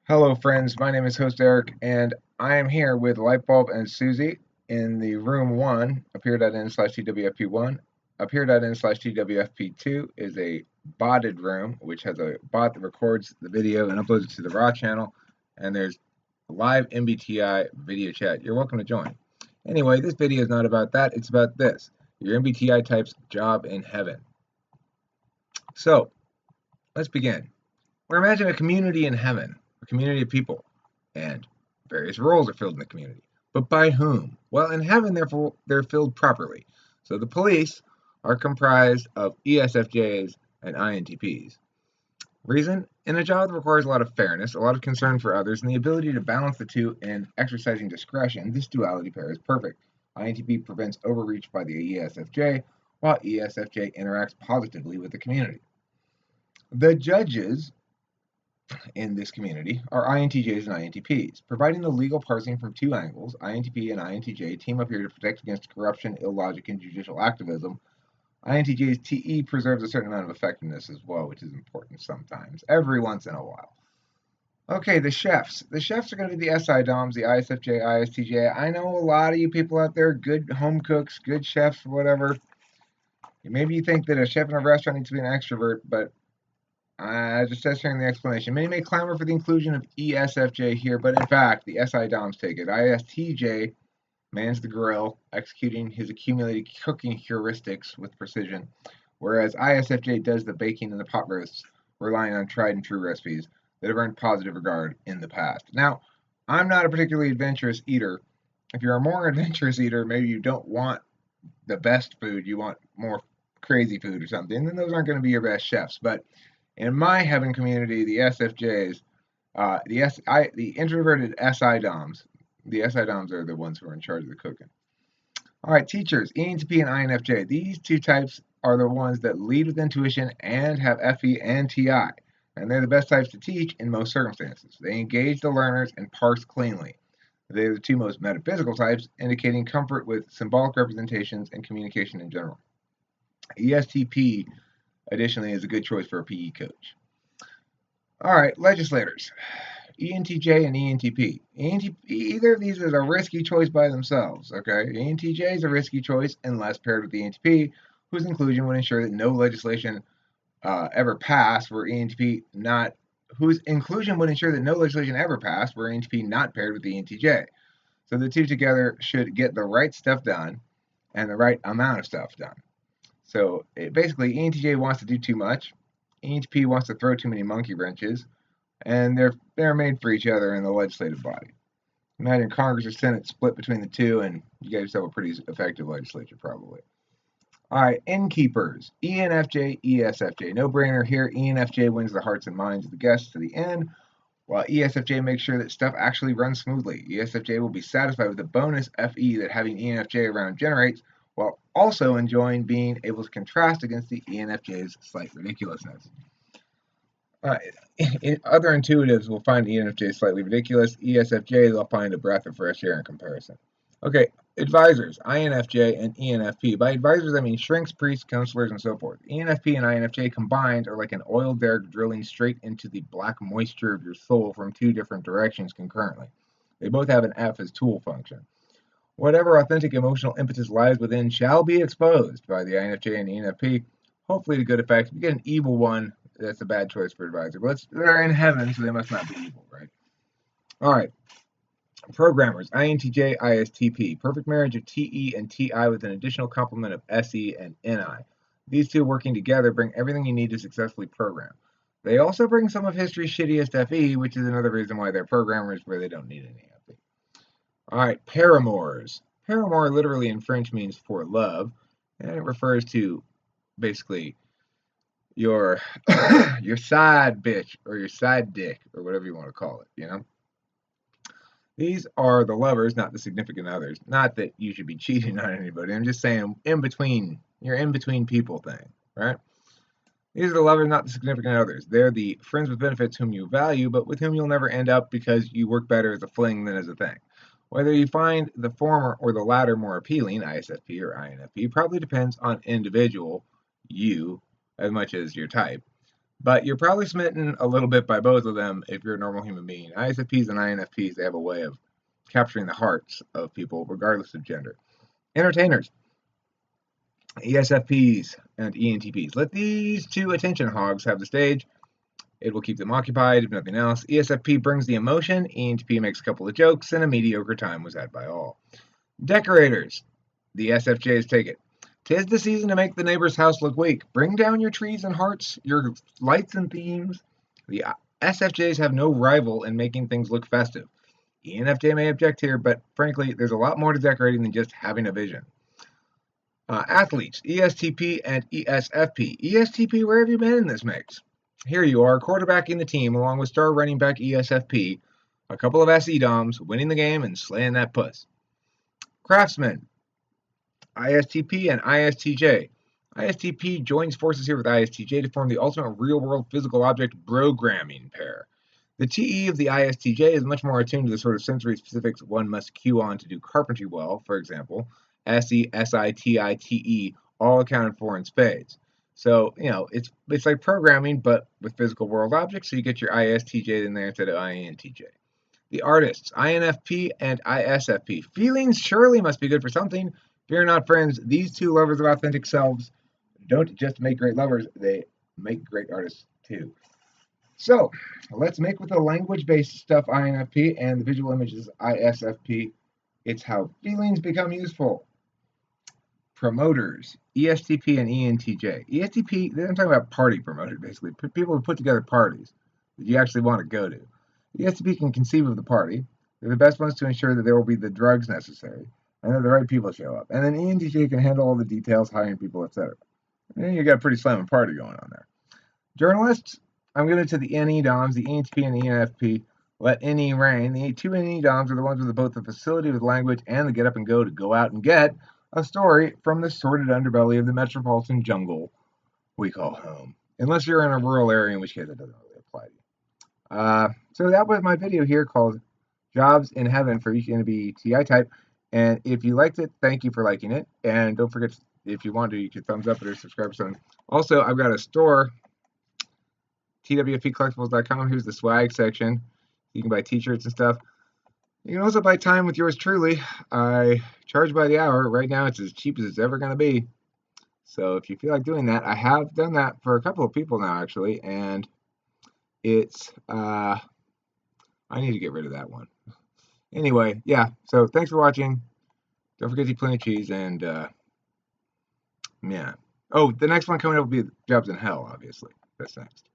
Hello, friends. My name is host Eric, and I am here with Lightbulb and Susie in the room one. Appear.in/TWFP1. Appear.in/TWFP2 is a botted room, which has a bot that records the video and uploads it to the raw channel. And there's live MBTI video chat. You're welcome to join. Anyway, this video is not about that. It's about this: your MBTI type's job in heaven. So let's begin. We're imagining a community in heaven. A community of people, and various roles are filled in the community. But by whom? Well, in heaven, therefore, they're filled properly. So the police are comprised of ESFJs and INTPs. Reason? In a job that requires a lot of fairness, a lot of concern for others, and the ability to balance the two in exercising discretion, this duality pair is perfect. INTP prevents overreach by the ESFJ, while ESFJ interacts positively with the community. The judges in this community are INTJs and INTPs. Providing the legal parsing from two angles, INTP and INTJ team up here to protect against corruption, illogic, and judicial activism. INTJ's TE preserves a certain amount of effectiveness as well, which is important sometimes, every once in a while. Okay, the chefs. The chefs are going to be the SI DOMs, the ISFJ, ISTJ. I know a lot of you people out there, good home cooks, good chefs, whatever. Maybe you think that a chef in a restaurant needs to be an extrovert, but just sharing the explanation. Many may clamor for the inclusion of ESFJ here, but in fact, the SI DOMs take it. ISTJ mans the grill, executing his accumulated cooking heuristics with precision, whereas ISFJ does the baking and the pot roasts, relying on tried and true recipes that have earned positive regard in the past. Now, I'm not a particularly adventurous eater. If you're a more adventurous eater, maybe you don't want the best food, you want more crazy food or something, then those aren't going to be your best chefs. But in my heaven community, the SFJs, the introverted SI DOMs, the SI DOMs are the ones who are in charge of the cooking. All right, teachers, ENTP and INFJ. These two types are the ones that lead with intuition and have FE and TI. And they're the best types to teach in most circumstances. They engage the learners and parse cleanly. They're the two most metaphysical types, indicating comfort with symbolic representations and communication in general. ESTP, additionally, is a good choice for a PE coach. All right, legislators. ENTJ and ENTP. Either of these is a risky choice by themselves, okay? ENTJ is a risky choice unless paired with ENTP, whose inclusion would ensure that no legislation ever passed where ENTP not, whose inclusion would ensure that no legislation ever passed where ENTP not paired with ENTJ. So the two together should get the right stuff done and the right amount of stuff done. So basically, ENTJ wants to do too much. ENTP wants to throw too many monkey wrenches, and they're made for each other in the legislative body. Imagine Congress or Senate split between the two, and you get yourself a pretty effective legislature, probably. All right, innkeepers. ENFJ, ESFJ. No brainer here. ENFJ wins the hearts and minds of the guests to the end, while ESFJ makes sure that stuff actually runs smoothly. ESFJ will be satisfied with the bonus FE that having ENFJ around generates, while also enjoying being able to contrast against the ENFJ's slight ridiculousness. Other intuitives will find ENFJ slightly ridiculous. ESFJ, they'll find a breath of fresh air in comparison. Okay, advisors, INFJ and ENFP. By advisors, I mean shrinks, priests, counselors, and so forth. ENFP and INFJ combined are like an oil derrick drilling straight into the black moisture of your soul from two different directions concurrently. They both have an F as tool function. Whatever authentic emotional impetus lies within shall be exposed by the INFJ and ENFP, hopefully to good effect. If you get an evil one, that's a bad choice for advisor. But they're in heaven, so they must not be evil, right? All right. Programmers, INTJ, ISTP. Perfect marriage of TE and TI with an additional complement of SE and NI. These two working together bring everything you need to successfully program. They also bring some of history's shittiest FE, which is another reason why they're programmers where they don't need any FE. All right, paramours. Paramour literally in French means for love, and it refers to basically your your side bitch or your side dick or whatever you want to call it, you know? These are the lovers, not the significant others. Not that you should be cheating on anybody. I'm just saying in between, your in between people thing, right? These are the lovers, not the significant others. They're the friends with benefits whom you value, but with whom you'll never end up because you work better as a fling than as a thing. Whether you find the former or the latter more appealing, ISFP or INFP, probably depends on individual, you, as much as your type. But you're probably smitten a little bit by both of them if you're a normal human being. ISFPs and INFPs, they have a way of capturing the hearts of people, regardless of gender. Entertainers, ESFPs and ENTPs. Let these two attention hogs have the stage. It will keep them occupied, if nothing else. ESFP brings the emotion, ENTP makes a couple of jokes, and a mediocre time was had by all. Decorators, the SFJs take it. 'Tis the season to make the neighbor's house look weak. Bring down your trees and hearts, your lights and themes. The SFJs have no rival in making things look festive. ENFJ may object here, but frankly, there's a lot more to decorating than just having a vision. Athletes, ESTP and ESFP. ESTP, where have you been in this mix? Here you are, quarterbacking the team along with star running back ESFP, a couple of SE DOMs, winning the game and slaying that puss. Craftsmen, ISTP and ISTJ. ISTP joins forces here with ISTJ to form the ultimate real-world physical object programming pair. The TE of the ISTJ is much more attuned to the sort of sensory specifics one must cue on to do carpentry well, for example. SE, SI, TI, TE, all accounted for in spades. So, it's like programming, but with physical world objects, so you get your ISTJ in there instead of INTJ. The artists, INFP and ISFP. Feelings surely must be good for something. Fear not, friends, these two lovers of authentic selves don't just make great lovers, they make great artists too. So, let's make with the language-based stuff INFP and the visual images ISFP. It's how feelings become useful. Promoters, ESTP and ENTJ. ESTP, I'm talking about party promoters, basically. People who put together parties that you actually want to go to. ESTP can conceive of the party. They're the best ones to ensure that there will be the drugs necessary and that the right people show up. And then ENTJ can handle all the details, hiring people, etc. And you got a pretty slamming party going on there. Journalists, I'm going to the NE DOMs, the ENTP and the ENFP. Let NE reign. The two NE DOMs are the ones with both the facility with language and the get up and go to go out and get a story from the sordid underbelly of the metropolitan jungle we call home. Unless you're in a rural area, in which case it doesn't really apply to you. So that was my video here called Jobs in Heaven for each MBTI type. And if you liked it, thank you for liking it. And don't forget, if you want to, you can thumbs up it or subscribe to something. Also, I've got a store, TwFPcollectibles.com. Here's the swag section. You can buy t-shirts and stuff. You can also buy time with yours truly. I charge by the hour. Right now, it's as cheap as it's ever going to be. So if you feel like doing that, I have done that for a couple of people now, actually. And it's, I need to get rid of that one. Anyway, yeah. So thanks for watching. Don't forget to eat plenty of cheese. And, yeah. Oh, the next one coming up will be Jobs in Hell, obviously. That's next.